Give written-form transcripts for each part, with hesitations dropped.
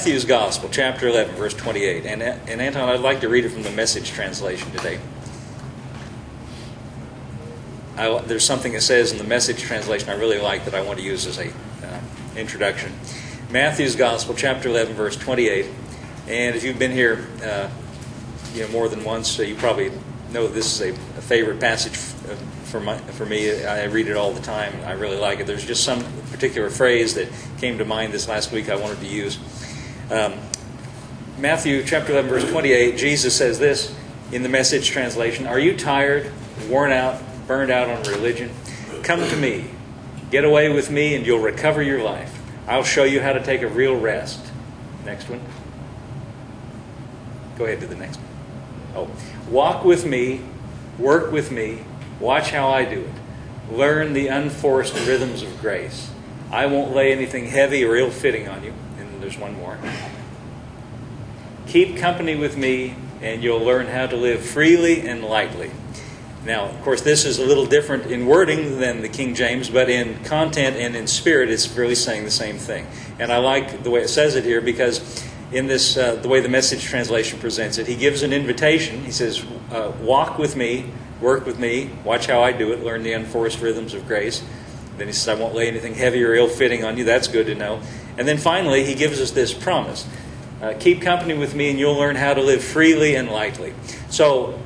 Matthew's Gospel, chapter 11, verse 28. And Anton, I'd like to read it from the Message translation today. There's something that says in the Message translation I really like that I want to use as a introduction. Matthew's Gospel, chapter 11, verse 28. And if you've been here more than once, you probably know this is a favorite passage for me. I read it all the time. I really like it. There's just some particular phrase that came to mind this last week I wanted to use. Matthew chapter 11, verse 28, Jesus says this in the Message translation: "Are you tired, worn out, burned out on religion? Come to me. Get away with me and you'll recover your life. I'll show you how to take a real rest." Next one. Go ahead to the next one. Walk with me, work with me, watch how I do it. Learn the unforced rhythms of grace. I won't lay anything heavy or ill-fitting on you. And there's one more. Keep company with me and you'll learn how to live freely and lightly. Now, of course, this is a little different in wording than the King James, but in content and in spirit, it's really saying the same thing. And I like the way it says it here because in this, the way the Message translation presents it, he gives an invitation. He says, walk with me, work with me, watch how I do it, learn the unforced rhythms of grace. Then he says, I won't lay anything heavy or ill-fitting on you. That's good to know. And then finally, he gives us this promise. Keep company with me and you'll learn how to live freely and lightly. So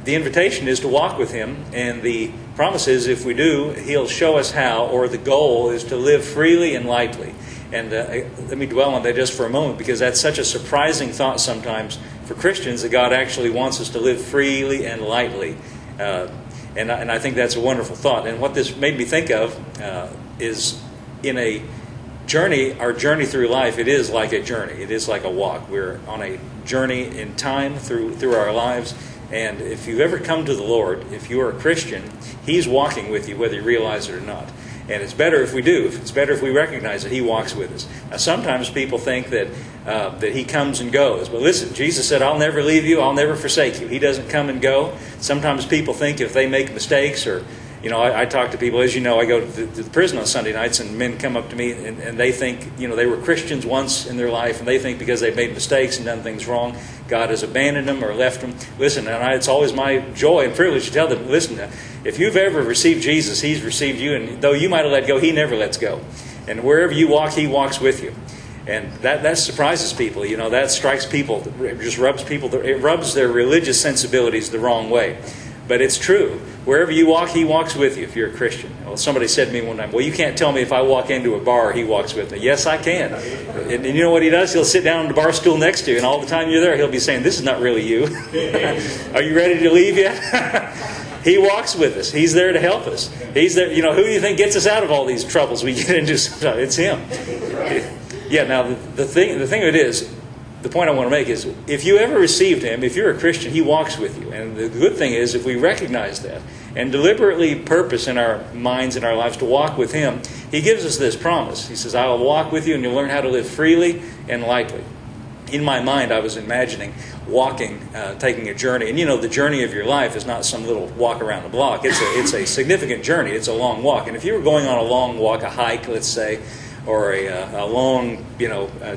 the invitation is to walk with him, and the promise is if we do, he'll show us how, or the goal is to live freely and lightly. And let me dwell on that just for a moment, because that's such a surprising thought sometimes for Christians, that God actually wants us to live freely and lightly. And I think that's a wonderful thought. And what this made me think of is in a journey, our journey through life, it is like a journey. It is like a walk. We're on a journey in time through our lives. And if you've ever come to the Lord, if you are a Christian, He's walking with you whether you realize it or not. And it's better if we do. It's better if we recognize that He walks with us. Now, sometimes people think that He comes and goes. But listen, Jesus said, I'll never leave you, I'll never forsake you. He doesn't come and go. Sometimes people think if they make mistakes or, I talk to people, as you know, I go to the prison on Sunday nights, and men come up to me and they think, they were Christians once in their life, and they think because they've made mistakes and done things wrong, God has abandoned them or left them. Listen, it's always my joy and privilege to tell them, listen, if you've ever received Jesus, He's received you, and though you might have let go, He never lets go. And wherever you walk, He walks with you. And that surprises people. That strikes people, it just rubs people, it rubs their religious sensibilities the wrong way. But it's true. Wherever you walk, He walks with you if you're a Christian. Well, somebody said to me one time, well, you can't tell me if I walk into a bar, He walks with me. Yes, I can. And you know what He does? He'll sit down on the bar stool next to you, and all the time you're there, He'll be saying, this is not really you. Are you ready to leave yet? He walks with us. He's there to help us. He's there. Who do you think gets us out of all these troubles we get into? It's Him. Yeah, now the thing of it is, the point I want to make is, if you ever received Him, if you're a Christian, He walks with you. And the good thing is, if we recognize that and deliberately purpose in our minds and our lives to walk with Him, He gives us this promise. He says, I will walk with you and you'll learn how to live freely and lightly. In my mind, I was imagining walking, taking a journey. And the journey of your life is not some little walk around the block. It's a significant journey. It's a long walk. And if you were going on a long walk, a hike, let's say, or a long,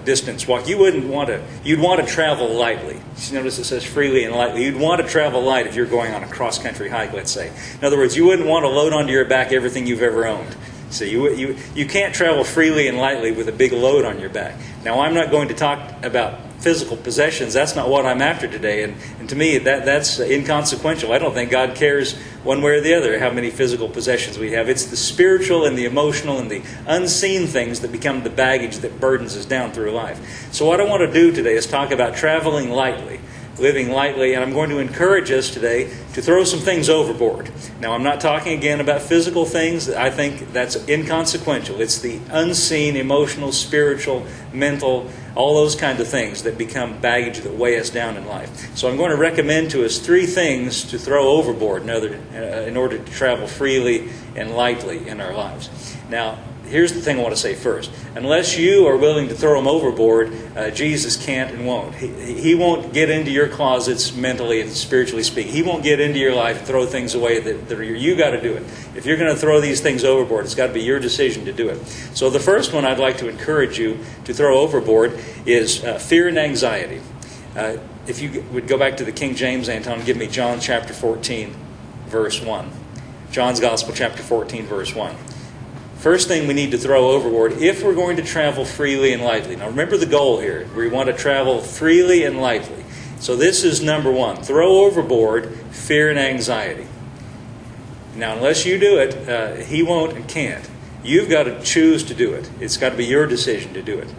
distance walk, you'd want to travel lightly. You notice it says freely and lightly. You'd want to travel light if you're going on a cross-country hike, let's say. In other words, you wouldn't want to load onto your back everything you've ever owned. So you can't travel freely and lightly with a big load on your back. Now, I'm not going to talk about physical possessions. That's not what I'm after today. And to me, that's inconsequential. I don't think God cares one way or the other how many physical possessions we have. It's the spiritual and the emotional and the unseen things that become the baggage that burdens us down through life. So what I want to do today is talk about traveling lightly, living lightly, and I'm going to encourage us today to throw some things overboard. Now, I'm not talking again about physical things. I think that's inconsequential. It's the unseen, emotional, spiritual, mental, all those kinds of things that become baggage that weigh us down in life. So I'm going to recommend to us 3 things to throw overboard in order to travel freely and lightly in our lives. Now, here's the thing I want to say first. Unless you are willing to throw him overboard, Jesus can't and won't. He won't get into your closets mentally and spiritually speaking. He won't get into your life and throw things away that you got to do it. If you're going to throw these things overboard, it's got to be your decision to do it. So the first one I'd like to encourage you to throw overboard is fear and anxiety. If you would go back to the King James, Anton, give me John chapter 14, verse 1. John's Gospel chapter 14, verse 1. First thing we need to throw overboard if we're going to travel freely and lightly. Now remember the goal here. We want to travel freely and lightly. So this is number one. Throw overboard fear and anxiety. Now unless you do it, he won't and can't. You've got to choose to do it. It's got to be your decision to do it.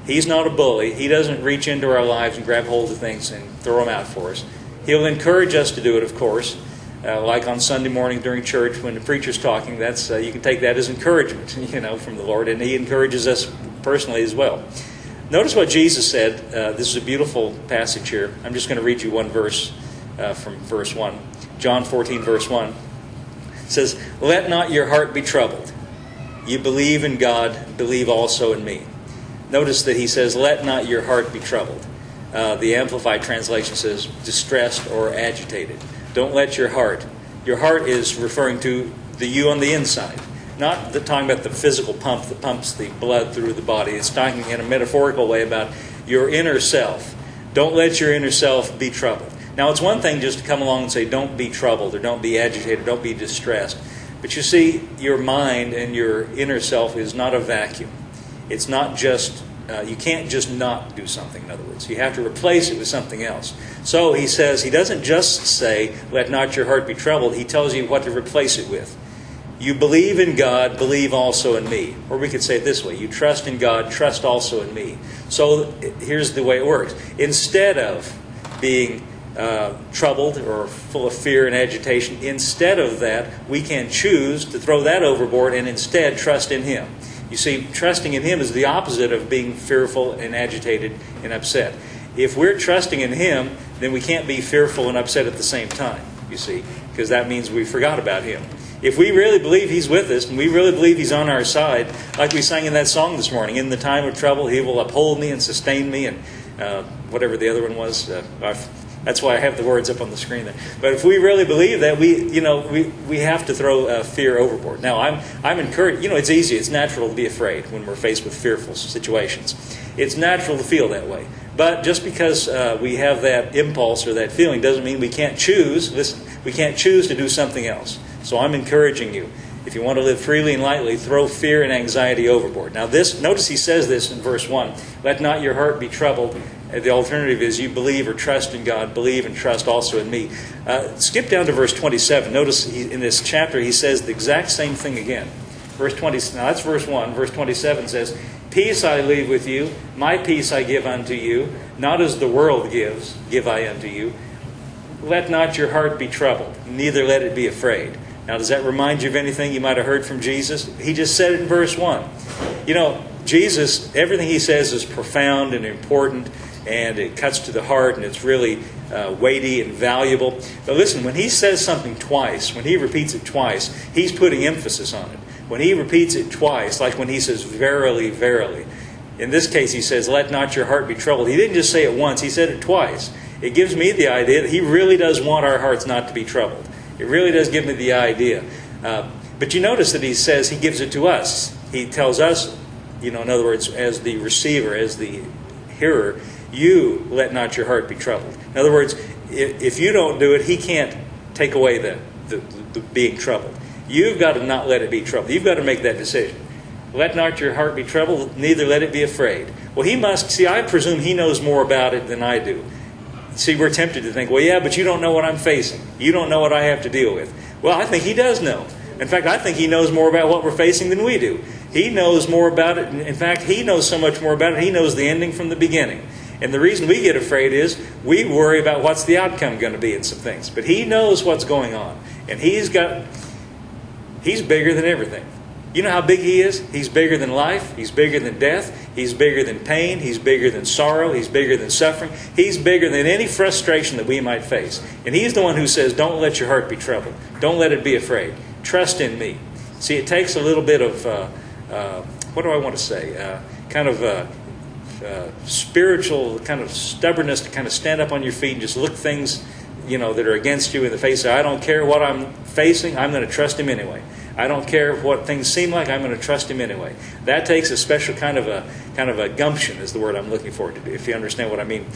He's not a bully. He doesn't reach into our lives and grab hold of things and throw them out for us. He'll encourage us to do it, of course. Like on Sunday morning during church when the preacher's talking, that's you can take that as encouragement, from the Lord, and He encourages us personally as well. Notice what Jesus said. This is a beautiful passage here. I'm just going to read you one verse from verse 1. John 14, verse 1. It says, "Let not your heart be troubled. You believe in God, believe also in me." Notice that He says, "Let not your heart be troubled." The Amplified Translation says, distressed or agitated. Don't let your heart. Your heart is referring to the you on the inside. Not talking about the physical pump that pumps the blood through the body. It's talking in a metaphorical way about your inner self. Don't let your inner self be troubled. Now it's one thing just to come along and say don't be troubled or don't be agitated, don't be distressed. But you see, your mind and your inner self is not a vacuum. It's not just, you can't just not do something, in other words. You have to replace it with something else. So he says, he doesn't just say, let not your heart be troubled. He tells you what to replace it with. You believe in God, believe also in me. Or we could say it this way, you trust in God, trust also in me. So here's the way it works. Instead of being troubled or full of fear and agitation, instead of that, we can choose to throw that overboard and instead trust in Him. You see, trusting in Him is the opposite of being fearful and agitated and upset. If we're trusting in Him, then we can't be fearful and upset at the same time, you see, because that means we forgot about Him. If we really believe He's with us and we really believe He's on our side, like we sang in that song this morning, in the time of trouble He will uphold me and sustain me, and whatever the other one was. That's why I have the words up on the screen there. But if we really believe that, we have to throw fear overboard. Now, I'm encouraged. It's easy. It's natural to be afraid when we're faced with fearful situations. It's natural to feel that way. But just because we have that impulse or that feeling doesn't mean we can't choose. Listen, we can't choose to do something else. So I'm encouraging you. If you want to live freely and lightly, throw fear and anxiety overboard. Now, notice he says this in verse 1. Let not your heart be troubled. The alternative is you believe or trust in God, believe and trust also in me. Skip down to verse 27. Notice in this chapter he says the exact same thing again. Verse 20. Now that's verse 1. Verse 27 says, "Peace I leave with you, my peace I give unto you, not as the world gives, give I unto you. Let not your heart be troubled, neither let it be afraid." Now does that remind you of anything you might have heard from Jesus? He just said it in verse 1. Jesus, everything He says is profound and important, and it cuts to the heart, and it's really weighty and valuable. But listen, when He says something twice, when He repeats it twice, He's putting emphasis on it. When He repeats it twice, like when He says, "Verily, verily." In this case, He says, "Let not your heart be troubled." He didn't just say it once, He said it twice. It gives me the idea that He really does want our hearts not to be troubled. It really does give me the idea. But you notice that He says He gives it to us. He tells us, in other words, as the receiver, as the hearer, you let not your heart be troubled. In other words, if you don't do it, He can't take away the being troubled. You've got to not let it be troubled. You've got to make that decision. Let not your heart be troubled, neither let it be afraid. Well, He must, see, I presume He knows more about it than I do. See, we're tempted to think, well, yeah, but you don't know what I'm facing. You don't know what I have to deal with. Well, I think He does know. In fact, I think He knows more about what we're facing than we do. He knows more about it. In fact, He knows so much more about it, He knows the ending from the beginning. And the reason we get afraid is we worry about what's the outcome going to be in some things. But He knows what's going on. And He's bigger than everything. You know how big He is? He's bigger than life. He's bigger than death. He's bigger than pain. He's bigger than sorrow. He's bigger than suffering. He's bigger than any frustration that we might face. And He's the one who says, don't let your heart be troubled. Don't let it be afraid. Trust in me. See, it takes a little bit of what do I want to say? Kind of spiritual kind of stubbornness to kind of stand up on your feet and just look things, that are against you in the face. I don't care what I'm facing. I'm going to trust Him anyway. I don't care what things seem like. I'm going to trust Him anyway. That takes a special kind of a gumption, is the word I'm looking for, if you understand what I mean.